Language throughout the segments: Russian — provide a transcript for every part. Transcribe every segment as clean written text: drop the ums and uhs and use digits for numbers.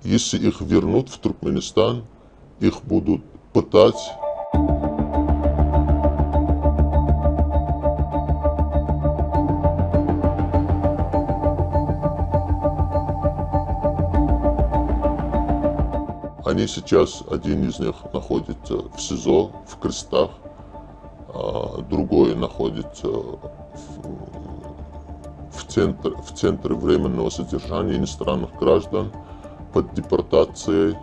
Если их вернут в Туркменистан, их будут пытать. Они сейчас, один из них находится в СИЗО, в Крестах, другой находится в центре временного содержания иностранных граждан под депортацией.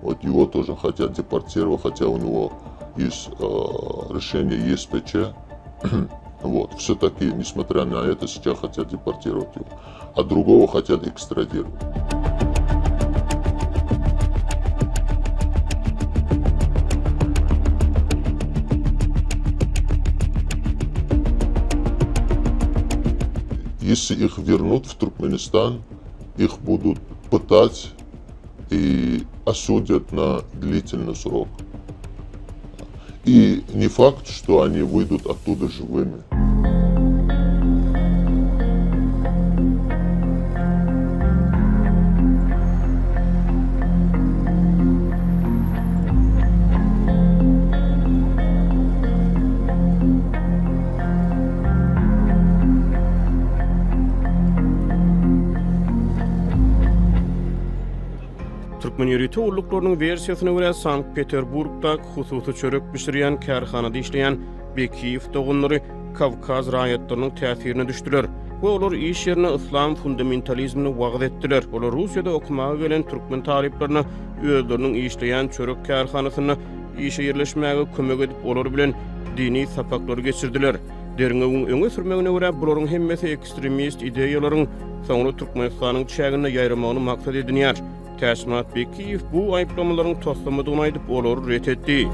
Вот его тоже хотят депортировать, хотя у него есть решение ЕСПЧ. Вот, все-таки, несмотря на это, сейчас хотят депортировать его, а другого хотят экстрадировать. Если их вернут в Туркменистан, их будут пытать и осудят на длительный срок. И не факт, что они выйдут оттуда живыми. Türkmeniyeti ulluklarının versiyasına göre Sankt-Peterburg'da hususi çörek pişiriyen kärhanada işleyen Bekiyev doğunları Kavkaz rayetlerinin täsirine düştüler. Ve olar iş yerine İslam fundamentalizmini wagt ettiler. Olar Rusya'da okumağa gelen Türkmen taliplerine özlerinin işleyen çörek kärhanasyna işe yerleşmäge kömek edip olar bilen dini sapaklary geçirdiler. Derňegiň öňe sürmegine görä bularyň hemmesi ekstremist ideýalaryň soňra Türkmenistanyň çägine ýaýramagyny maksat edinýär. Täşmat Bekiyev bu aýplamalaryň toslamadygyny aýdyp olary ret etdi.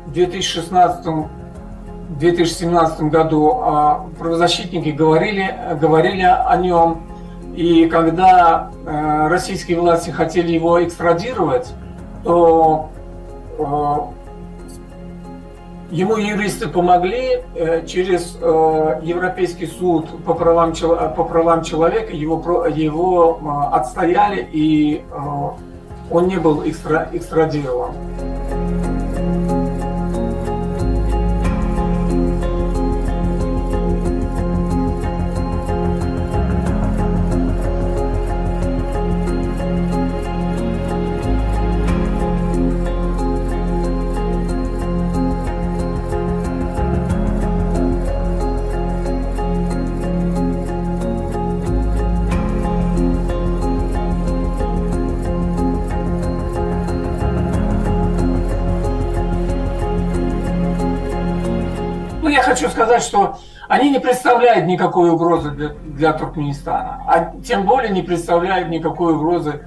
В 2017 году правозащитники говорили о нем, и когда российские власти хотели его экстрадировать, то ему юристы помогли через Европейский суд по правам человека, его отстояли, и он не был экстрадирован. Я хочу сказать, что они не представляют никакой угрозы для Туркменистана, а тем более не представляют никакой угрозы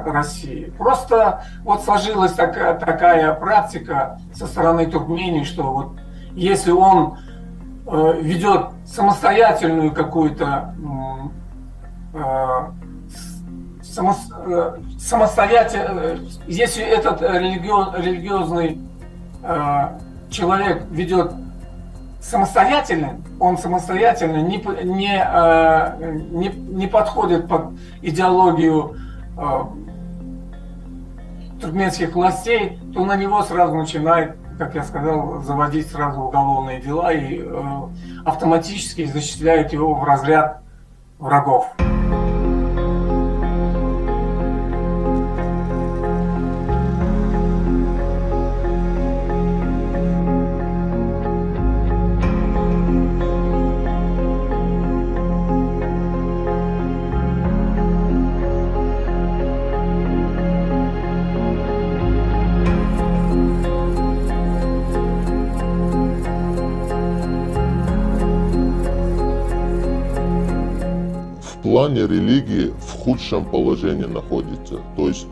России. Просто вот сложилась такая практика со стороны Туркмении, что вот если он ведет самостоятельную какую-то если этот религиозный человек ведет самостоятельно, он самостоятельно не подходит под идеологию туркменских властей, то на него сразу начинает, как я сказал, заводить сразу уголовные дела и автоматически зачисляют его в разряд врагов. В плане религии в худшем положении находится. То есть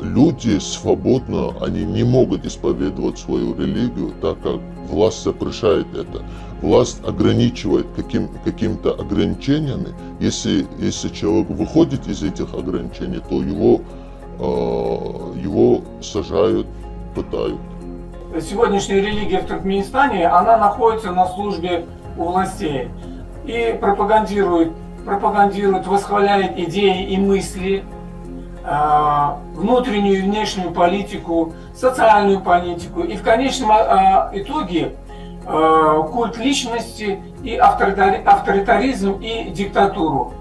люди свободно, они не могут исповедовать свою религию, так как власть запрещает это. Власть ограничивает какими-то ограничениями. Если человек выходит из этих ограничений, то его его сажают, пытают. Сегодняшняя религия в Туркменистане, она находится на службе у властей и пропагандирует, восхваляет идеи и мысли, внутреннюю и внешнюю политику, социальную политику и в конечном итоге культ личности и авторитаризм и диктатуру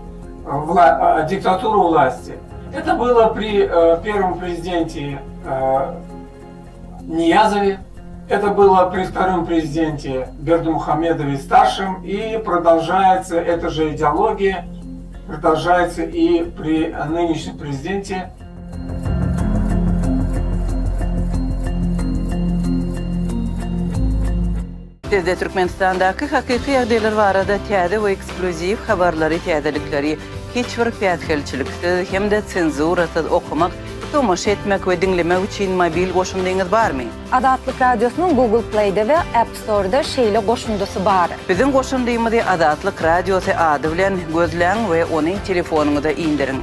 власти. Это было при первом президенте Ниязове, это было при втором президенте Бердымухамедове старшем, и продолжается эта же идеология, продолжается и при нынешнем президенте. Bizde Türkmenistan'daki hakiki ýagdaýlar barada täze we ekskluziv habarlary täzelikleri hiç bir pätkelçiliksiz hem de senzurasyz okumak, tomaş etmek we dinlemek üçin mobil goşundyňyz barmy? Adatlyk Radiosynyň Google Play'de we App Store'da şeýle goşundysy bar. Bizim goşundyňyzy Adatlyk Radiosy ady bilen gözläň we ony telefonuňyza indirin.